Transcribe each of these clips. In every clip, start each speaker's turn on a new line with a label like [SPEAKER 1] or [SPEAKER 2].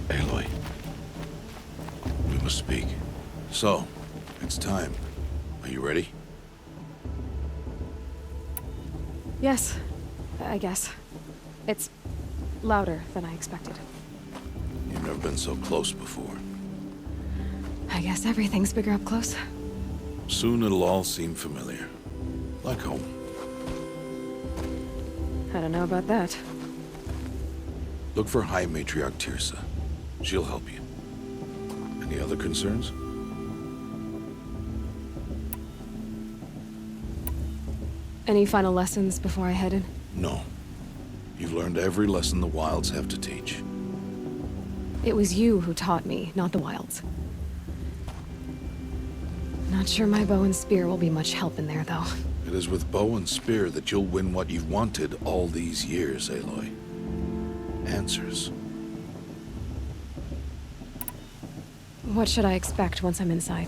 [SPEAKER 1] Aloy. We must speak. So, it's time. Are you ready?
[SPEAKER 2] Yes, I guess. It's louder than I expected.
[SPEAKER 1] You've never been so close before.
[SPEAKER 2] I guess everything's bigger up close.
[SPEAKER 1] Soon it'll all seem familiar. Like home.
[SPEAKER 2] I don't know about that.
[SPEAKER 1] Look for High Matriarch Tirsa. She'll help you. Any other concerns?
[SPEAKER 2] Any final lessons before I head in?
[SPEAKER 1] No. You've learned every lesson the Wilds have to teach.
[SPEAKER 2] It was you who taught me, not the Wilds. Not sure my bow and spear will be much help in there, though.
[SPEAKER 1] It is with bow and spear that you'll win what you've wanted all these years, Aloy. Answers.
[SPEAKER 2] What should I expect once I'm inside?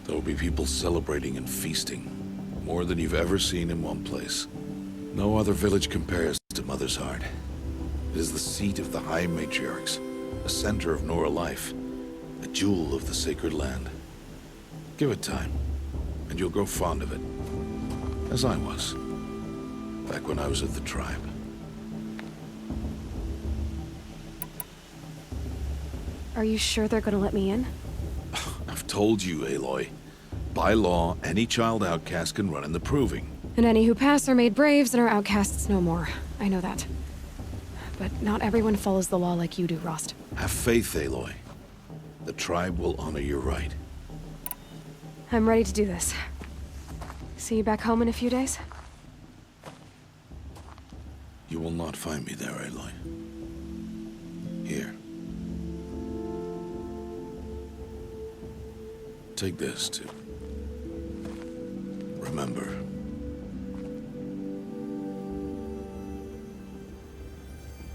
[SPEAKER 1] There will be people celebrating and feasting. More than you've ever seen in one place. No other village compares to Mother's Heart. It is the seat of the High Matriarchs, a center of Nora life, a jewel of the sacred land. Give it time, and you'll grow fond of it. As I was, back when I was at the tribe.
[SPEAKER 2] Are you sure they're gonna let me in?
[SPEAKER 1] I've told you, Aloy. By law, any child outcast can run in the proving.
[SPEAKER 2] And any who pass are made braves and are outcasts no more. I know that. But not everyone follows the law like you do, Rost.
[SPEAKER 1] Have faith, Aloy. The tribe will honor your right.
[SPEAKER 2] I'm ready to do this. See you back home in a few days?
[SPEAKER 1] You will not find me there, Aloy. Here. Take this, too. Remember.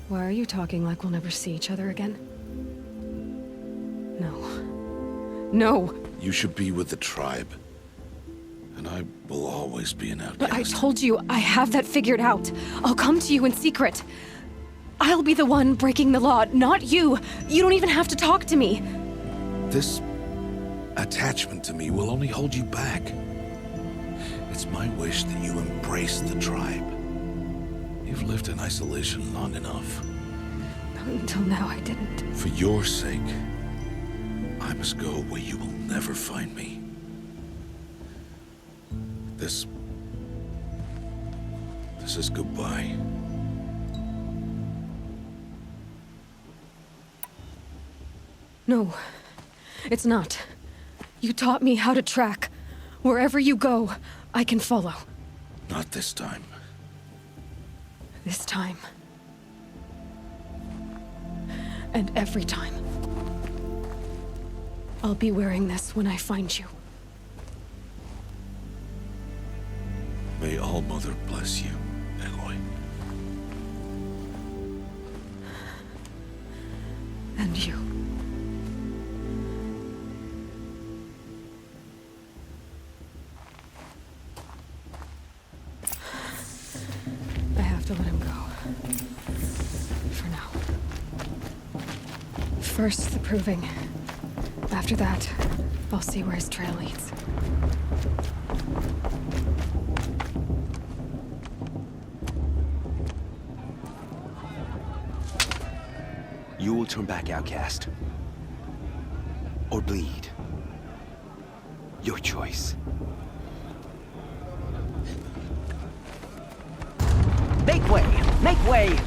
[SPEAKER 2] Why are you talking like we'll never see each other again? No. No!
[SPEAKER 1] You should be with the tribe. And I will always be an outcast.
[SPEAKER 2] But I told you, I have that figured out. I'll come to you in secret. I'll be the one breaking the law, not you. You don't even have to talk to me.
[SPEAKER 1] This attachment to me will only hold you back. It's my wish that you embrace the tribe. You've lived in isolation long enough.
[SPEAKER 2] Until now, I didn't.
[SPEAKER 1] For your sake, I must go where you will never find me. This is goodbye.
[SPEAKER 2] No, it's not. You taught me how to track. Wherever you go, I can follow.
[SPEAKER 1] Not this time.
[SPEAKER 2] This time. And every time. I'll be wearing this when I find you.
[SPEAKER 1] May All Mother bless you, Aloy.
[SPEAKER 2] And you. I have to let him go. For now. First, the proving. After that, I'll see where his trail leads.
[SPEAKER 3] You will turn back, outcast. Or bleed. Your choice.
[SPEAKER 4] Make way! Make way!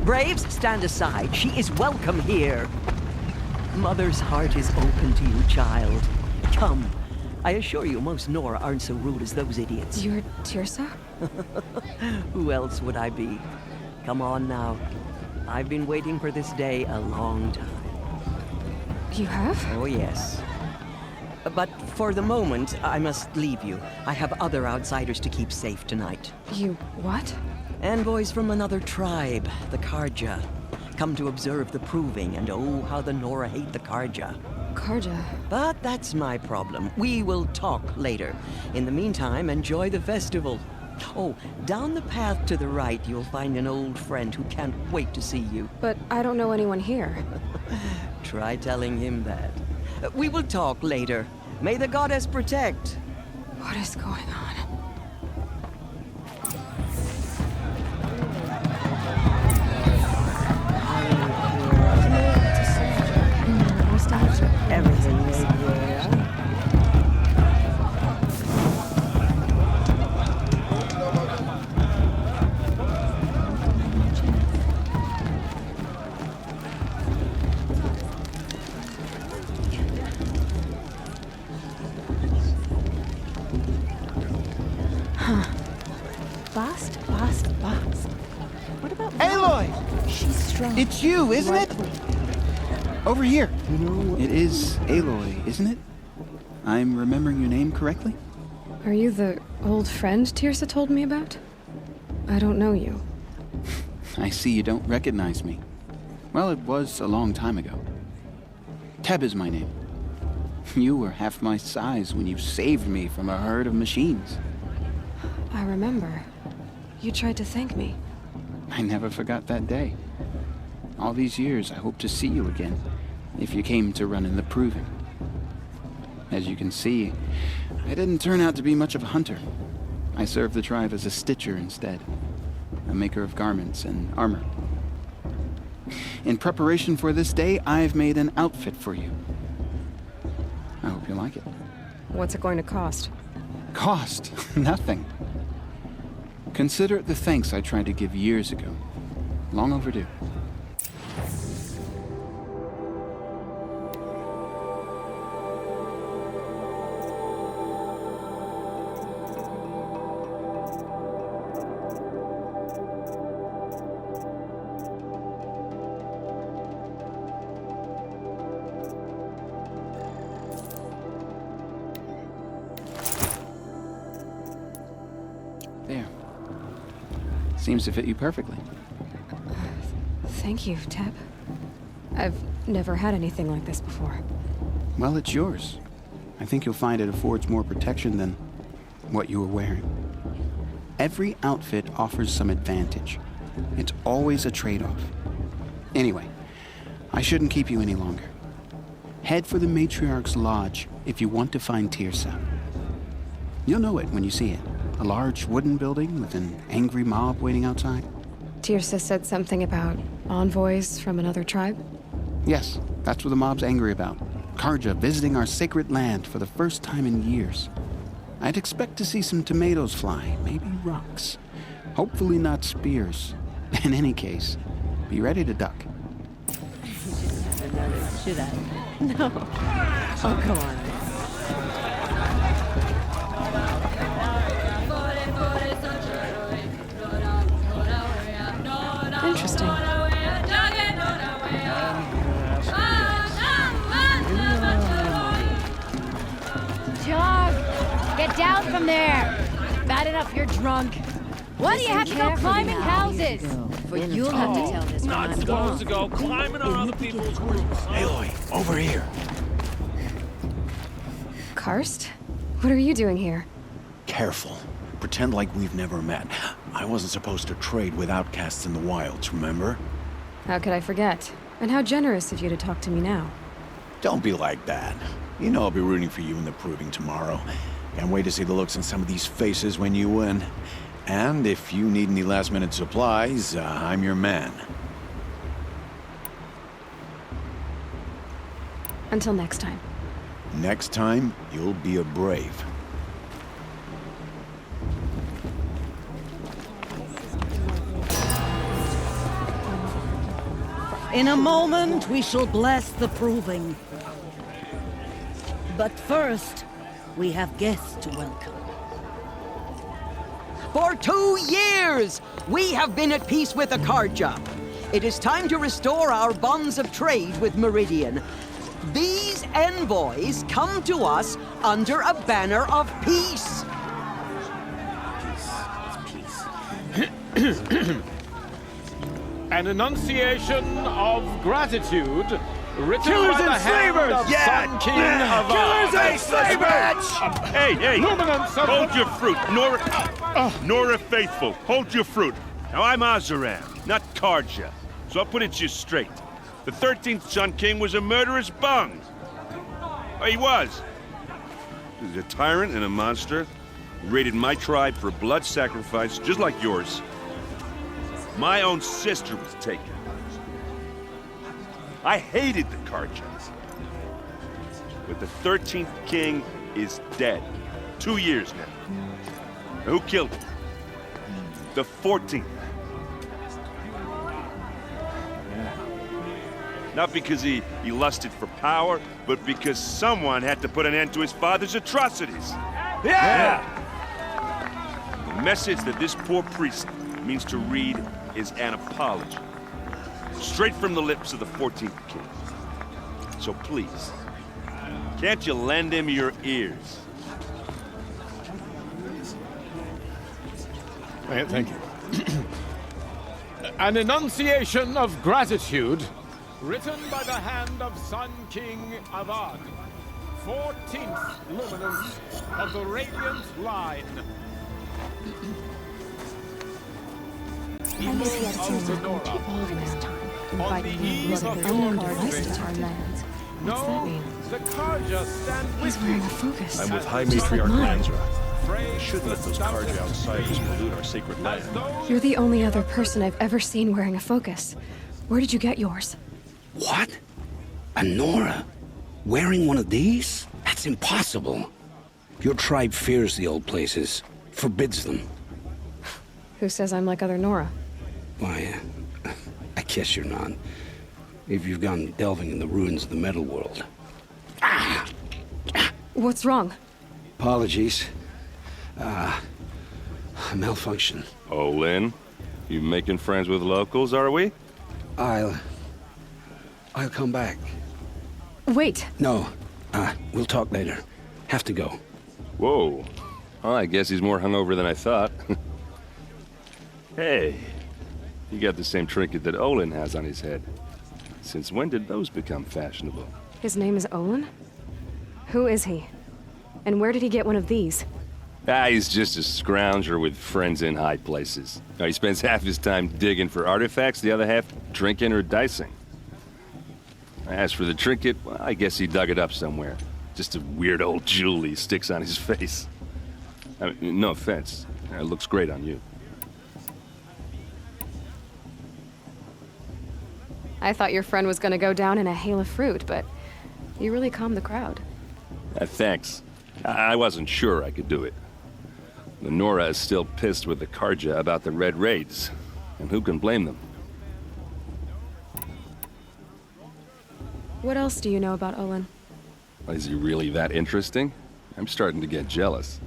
[SPEAKER 4] Braves, stand aside. She is welcome here. Mother's heart is open to you, child. Come. I assure you, most Nora aren't so rude as those idiots.
[SPEAKER 2] You're Tirsa?
[SPEAKER 4] Who else would I be? Come on now. I've been waiting for this day a long time.
[SPEAKER 2] You have?
[SPEAKER 4] Oh, yes. But for the moment, I must leave you. I have other outsiders to keep safe tonight.
[SPEAKER 2] You what?
[SPEAKER 4] Envoys from another tribe, the Karja. Come to observe the proving, and oh, how the Nora hate the Karja.
[SPEAKER 2] Karja.
[SPEAKER 4] But that's my problem. We will talk later. In the meantime, enjoy the festival. Oh, down the path to the right, you'll find an old friend who can't wait to see you.
[SPEAKER 2] But I don't know anyone here.
[SPEAKER 4] Try telling him that. We will talk later. May the goddess protect.
[SPEAKER 2] What is going on?
[SPEAKER 4] Everything is well.
[SPEAKER 2] Bast. What about
[SPEAKER 5] Aloy!
[SPEAKER 2] She's strong.
[SPEAKER 5] It's you, isn't it? Over here. It is Aloy, isn't it? I'm remembering your name correctly?
[SPEAKER 2] Are you the old friend Tirsa told me about? I don't know you.
[SPEAKER 5] I see you don't recognize me. Well, it was a long time ago. Teb is my name. You were half my size when you saved me from a herd of machines.
[SPEAKER 2] I remember. You tried to thank me.
[SPEAKER 5] I never forgot that day. All these years, I hope to see you again, if you came to run in the Proving. As you can see, I didn't turn out to be much of a hunter. I served the tribe as a stitcher instead, a maker of garments and armor. In preparation for this day, I've made an outfit for you. I hope you like it.
[SPEAKER 2] What's it going to cost?
[SPEAKER 5] Cost? Nothing. Consider it the thanks I tried to give years ago. Long overdue. There. Seems to fit you perfectly.
[SPEAKER 2] Thank you, Teb. I've never had anything like this before.
[SPEAKER 5] Well, it's yours. I think you'll find it affords more protection than what you were wearing. Every outfit offers some advantage. It's always a trade-off. Anyway, I shouldn't keep you any longer. Head for the Matriarch's Lodge if you want to find Tirsa. You'll know it when you see it. A large wooden building with an angry mob waiting outside.
[SPEAKER 2] Tirsa said something about envoys from another tribe?
[SPEAKER 5] Yes, that's what the mob's angry about. Karja visiting our sacred land for the first time in years. I'd expect to see some tomatoes fly, maybe rocks. Hopefully not spears. In any case, be ready to duck.
[SPEAKER 4] Should I? No. Oh, go on.
[SPEAKER 2] Interesting.
[SPEAKER 6] Jog! Get down from there! Bad enough you're drunk. Why do you have to go climbing houses? For you'll have to tell this when I'm
[SPEAKER 7] Not supposed to go climbing on other people's roofs.
[SPEAKER 1] Aloy, over here.
[SPEAKER 2] Karst? What are you doing here?
[SPEAKER 8] Careful. Pretend like we've never met. I wasn't supposed to trade with outcasts in the wilds, remember?
[SPEAKER 2] How could I forget? And how generous of you to talk to me now.
[SPEAKER 8] Don't be like that. You know I'll be rooting for you in the Proving tomorrow. Can't wait to see the looks on some of these faces when you win. And if you need any last-minute supplies, I'm your man.
[SPEAKER 2] Until next time.
[SPEAKER 8] Next time, you'll be a brave.
[SPEAKER 9] In a moment, we shall bless the Proving. But first, we have guests to welcome.
[SPEAKER 4] For 2 years, we have been at peace with the Karja. It is time to restore our bonds of trade with Meridian. These envoys come to us under a banner of peace.
[SPEAKER 7] An enunciation of gratitude written
[SPEAKER 10] Killers
[SPEAKER 7] by the
[SPEAKER 10] and
[SPEAKER 7] hand
[SPEAKER 10] slavers!
[SPEAKER 7] of Sun King of
[SPEAKER 10] Killers and slavers!
[SPEAKER 7] Hey, luminance of
[SPEAKER 10] Hold your fruit, nor... Nora Faithful, hold your fruit. Now I'm Azaram, not Karja. So I'll put it to you straight. The 13th Sun King was a murderous bung. Oh, he was. He's a tyrant and a monster. He raided my tribe for blood sacrifice, just like yours. My own sister was taken. I hated the Karjas. But the 13th King is dead. 2 years now. Now, who killed him? The 14th. Not because he lusted for power, but because someone had to put an end to his father's atrocities. Yeah! The message that this poor priest means to read is an apology. Straight from the lips of the 14th King. So please, can't you lend him your ears?
[SPEAKER 7] Thank you. An enunciation of gratitude written by the hand of Sun King Avad, 14th luminance of the Radiant Line.
[SPEAKER 2] I was here to all this time, inviting me to an unknown device to our lands. What's that mean?
[SPEAKER 7] The Karja stand
[SPEAKER 2] He's
[SPEAKER 7] with
[SPEAKER 2] wearing
[SPEAKER 7] you.
[SPEAKER 2] a focus.
[SPEAKER 11] I'm with High
[SPEAKER 2] Just like
[SPEAKER 11] Matriarch
[SPEAKER 2] mine.
[SPEAKER 11] Lanzra. We shouldn't let those Karja outsiders pollute our sacred land.
[SPEAKER 2] You're the only other person I've ever seen wearing a focus. Where did you get yours?
[SPEAKER 12] What? A Nora? Wearing one of these? That's impossible. Your tribe fears the old places, forbids them.
[SPEAKER 2] Who says I'm like other Nora?
[SPEAKER 12] Why, I guess you're not. If you've gone delving in the ruins of the metal world.
[SPEAKER 2] What's wrong?
[SPEAKER 12] Apologies. A malfunction.
[SPEAKER 10] Oh, Lynn, you making friends with locals, are we?
[SPEAKER 12] I'll come back.
[SPEAKER 2] Wait.
[SPEAKER 12] No, we'll talk later. Have to go.
[SPEAKER 10] Whoa. Well, I guess he's more hungover than I thought. Hey, you got the same trinket that Olin has on his head. Since when did those become fashionable?
[SPEAKER 2] His name is Olin? Who is he? And where did he get one of these?
[SPEAKER 10] He's just a scrounger with friends in high places. He spends half his time digging for artifacts, the other half drinking or dicing. As for the trinket, well, I guess he dug it up somewhere. Just a weird old jewel he sticks on his face. I mean, no offense. It looks great on you.
[SPEAKER 2] I thought your friend was gonna go down in a hail of fruit, but you really calmed the crowd.
[SPEAKER 10] Thanks. I wasn't sure I could do it. The Nora is still pissed with the Karja about the Red Raids, and who can blame them?
[SPEAKER 2] What else do you know about Olin?
[SPEAKER 10] Is he really that interesting? I'm starting to get jealous.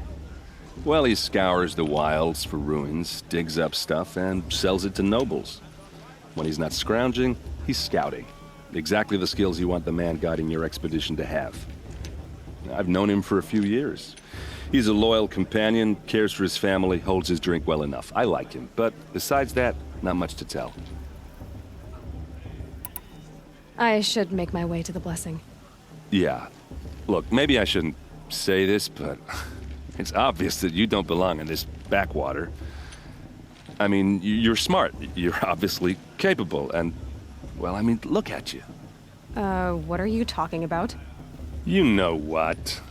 [SPEAKER 10] Well, he scours the wilds for ruins, digs up stuff, and sells it to nobles. When he's not scrounging, he's scouting. Exactly the skills you want the man guiding your expedition to have. I've known him for a few years. He's a loyal companion, cares for his family, holds his drink well enough. I like him, but besides that, not much to tell.
[SPEAKER 2] I should make my way to the blessing.
[SPEAKER 10] Yeah. Look, maybe I shouldn't say this, but it's obvious that you don't belong in this backwater. I mean, you're smart. You're obviously capable, and, well, I mean, look at you.
[SPEAKER 2] What are you talking about?
[SPEAKER 10] You know what.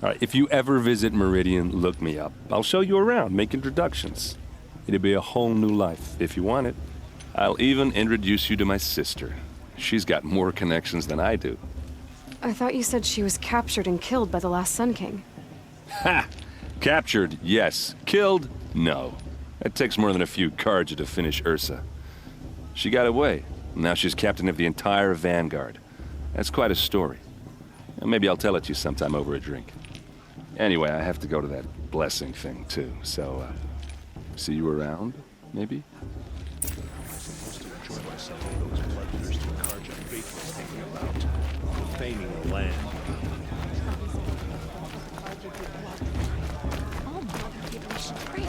[SPEAKER 10] All right, if you ever visit Meridian, look me up. I'll show you around, make introductions. It'll be a whole new life, if you want it. I'll even introduce you to my sister. She's got more connections than I do.
[SPEAKER 2] I thought you said she was captured and killed by the last Sun King.
[SPEAKER 10] Ha! Captured, yes. Killed, no. It takes more than a few Karja to finish Ursa. She got away. Now she's captain of the entire Vanguard. That's quite a story. Maybe I'll tell it to you sometime over a drink. Anyway, I have to go to that blessing thing, too. So, see you around, maybe?
[SPEAKER 11] I'm supposed to enjoy myself with those bloodthirsty Karja faithfuls hanging about, profaning the land.
[SPEAKER 2] Oh, mother, maybe we should pray.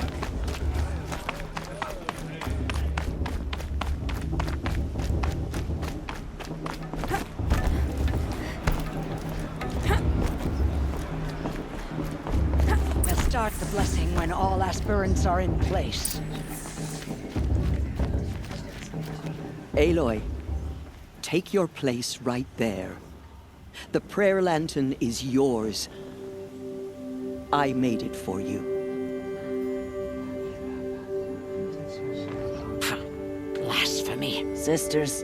[SPEAKER 9] We'll start the blessing when all aspirants are in place.
[SPEAKER 4] Aloy, take your place right there. The prayer lantern is yours. I made it for you.
[SPEAKER 9] Blasphemy. Sisters.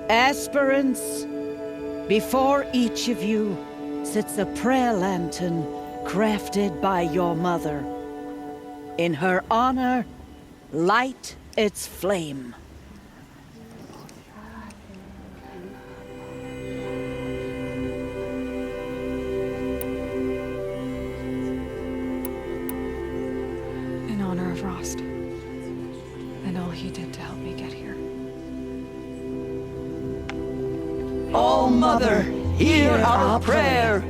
[SPEAKER 9] Aspirants, before each of you sits a prayer lantern crafted by your mother. In her honor, light its flame.
[SPEAKER 2] In honor of Rost. And all he did to help me get here.
[SPEAKER 4] Oh, Mother, hear our prayer.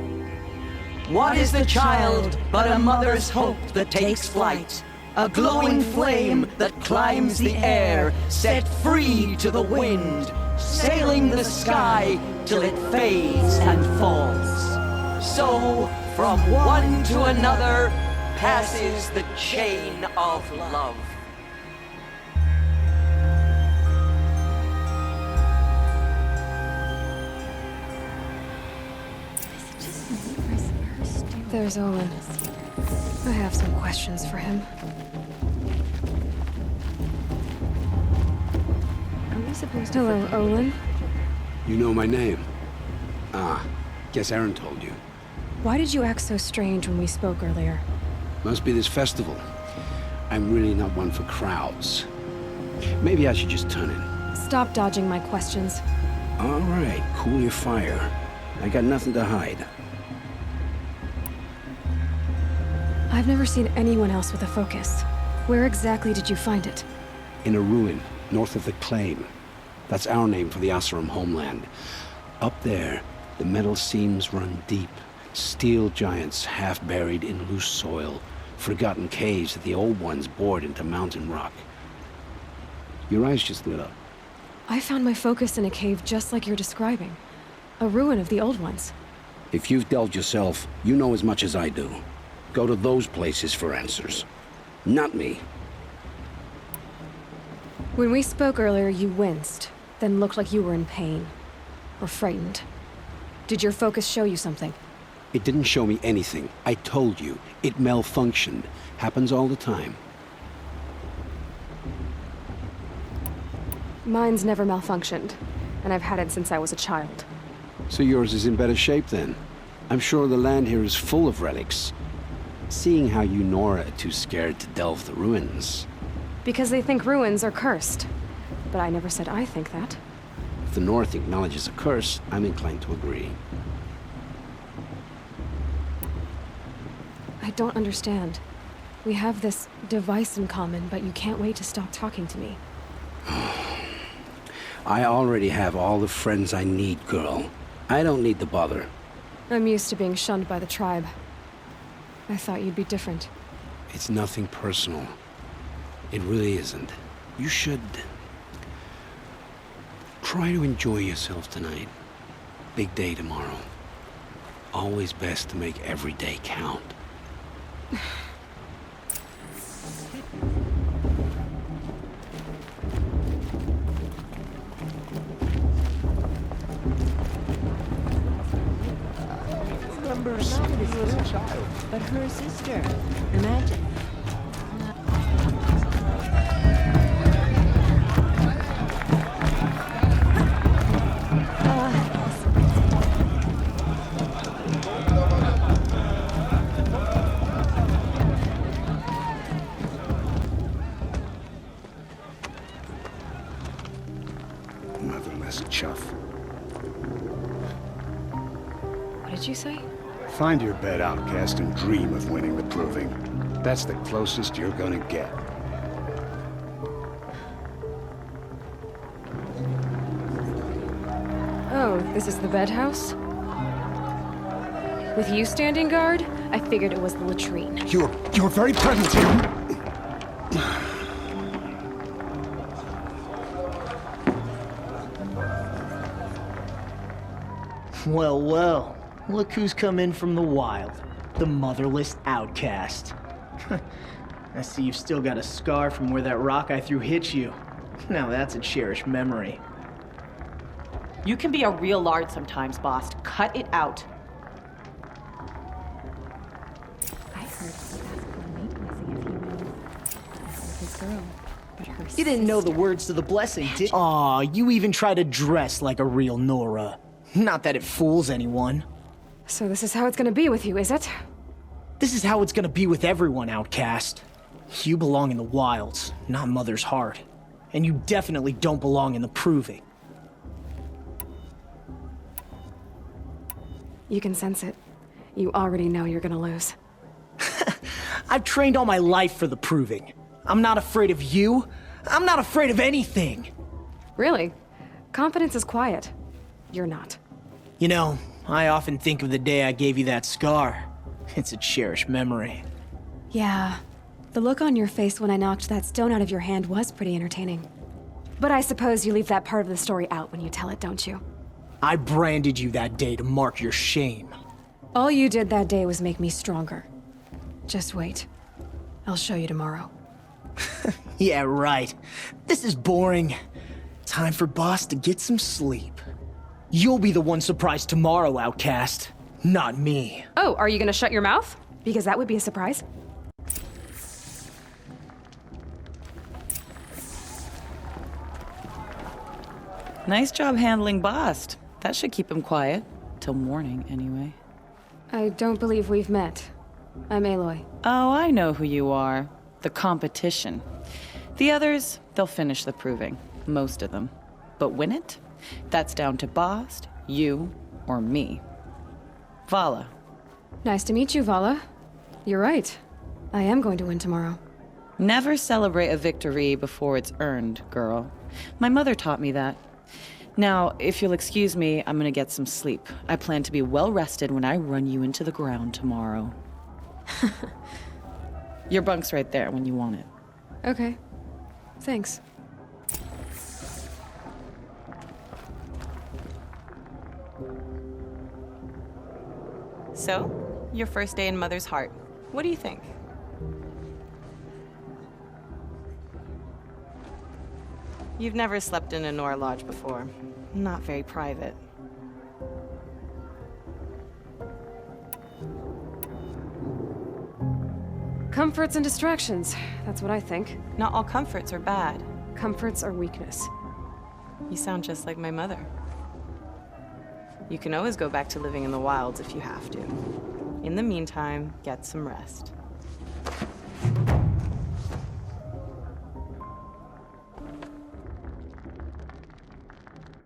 [SPEAKER 4] What is the child but a mother's hope that takes flight? A glowing flame that climbs the air, set free to the wind, sailing the sky till it fades and falls. So, from one to another, passes the chain of love.
[SPEAKER 2] There's Olin. I have some questions for him. Am I supposed to... Hello, Olin.
[SPEAKER 12] You know my name? Ah, guess Aaron told you.
[SPEAKER 2] Why did you act so strange when we spoke earlier?
[SPEAKER 12] Must be this festival. I'm really not one for crowds. Maybe I should just turn in.
[SPEAKER 2] Stop dodging my questions.
[SPEAKER 12] All right, cool your fire. I got nothing to hide.
[SPEAKER 2] I've never seen anyone else with a focus. Where exactly did you find it?
[SPEAKER 12] In a ruin, north of the Claim. That's our name for the Oseram homeland. Up there, the metal seams run deep. Steel giants half buried in loose soil. Forgotten caves that the old ones bored into mountain rock. Your eyes just lit up.
[SPEAKER 2] I found my focus in a cave just like you're describing. A ruin of the old ones.
[SPEAKER 12] If you've delved yourself, you know as much as I do. Go to those places for answers. Not me.
[SPEAKER 2] When we spoke earlier, you winced, then looked like you were in pain. Or frightened. Did your focus show you something?
[SPEAKER 12] It didn't show me anything. I told you. It malfunctioned. Happens all the time.
[SPEAKER 2] Mine's never malfunctioned, and I've had it since I was a child.
[SPEAKER 12] So yours is in better shape then. I'm sure the land here is full of relics. Seeing how you Nora are too scared to delve the ruins.
[SPEAKER 2] Because they think ruins are cursed. But I never said I think that.
[SPEAKER 12] If the North acknowledges a curse, I'm inclined to agree.
[SPEAKER 2] I don't understand. We have this device in common, but you can't wait to stop talking to me.
[SPEAKER 12] I already have all the friends I need, girl. I don't need the bother.
[SPEAKER 2] I'm used to being shunned by the tribe. I thought you'd be different.
[SPEAKER 12] It's nothing personal. It really isn't. You should... try to enjoy yourself tonight. Big day tomorrow. Always best to make every day count.
[SPEAKER 4] Remember seeing you as a child, but her sister. Imagine.
[SPEAKER 12] Motherless chuff.
[SPEAKER 2] What did you say?
[SPEAKER 13] Find your bed, outcast, and dream of winning the proving. That's the closest you're gonna get.
[SPEAKER 2] Oh, this is the bedhouse? With you standing guard, I figured it was the latrine.
[SPEAKER 13] You're very present here.
[SPEAKER 14] Well, well. Look who's come in from the wild. The motherless outcast. I see you've still got a scar from where that rock I threw hit you. Now that's a cherished memory.
[SPEAKER 15] You can be a real lard sometimes, boss. Cut it out.
[SPEAKER 2] I heard his girl, but her
[SPEAKER 14] You didn't know the words to the blessing, did you? Aw, you even try to dress like a real Nora. Not that it fools anyone.
[SPEAKER 2] So this is how it's gonna be with you, is it?
[SPEAKER 14] This is how it's gonna be with everyone, outcast. You belong in the wilds, not Mother's heart. And you definitely don't belong in the proving.
[SPEAKER 2] You can sense it. You already know you're gonna lose.
[SPEAKER 14] I've trained all my life for the proving. I'm not afraid of you. I'm not afraid of anything.
[SPEAKER 2] Really? Confidence is quiet. You're not.
[SPEAKER 14] You know, I often think of the day I gave you that scar. It's a cherished memory.
[SPEAKER 2] Yeah. The look on your face when I knocked that stone out of your hand was pretty entertaining. But I suppose you leave that part of the story out when you tell it, don't you?
[SPEAKER 14] I branded you that day to mark your shame.
[SPEAKER 2] All you did that day was make me stronger. Just wait. I'll show you tomorrow.
[SPEAKER 14] Yeah, right. This is boring. Time for Boss to get some sleep. You'll be the one surprised tomorrow, outcast. Not me.
[SPEAKER 2] Oh, are you gonna shut your mouth? Because that would be a surprise.
[SPEAKER 16] Nice job handling Bast. That should keep him quiet. Till morning, anyway.
[SPEAKER 2] I don't believe we've met. I'm Aloy.
[SPEAKER 16] Oh, I know who you are. The competition. The others, they'll finish the proving. Most of them. But win it? That's down to Bast, you, or me. Vala.
[SPEAKER 2] Nice to meet you, Vala. You're right. I am going to win tomorrow.
[SPEAKER 16] Never celebrate a victory before it's earned, girl. My mother taught me that. Now, if you'll excuse me, I'm gonna get some sleep. I plan to be well rested when I run you into the ground tomorrow. Your bunk's right there when you want it.
[SPEAKER 2] Okay. Thanks.
[SPEAKER 16] So, your first day in Mother's heart. What do you think? You've never slept in a Nora lodge before. Not very private.
[SPEAKER 2] Comforts and distractions. That's what I think.
[SPEAKER 16] Not all comforts are bad.
[SPEAKER 2] Comforts are weakness.
[SPEAKER 16] You sound just like my mother. You can always go back to living in the wilds if you have to. In the meantime, get some rest.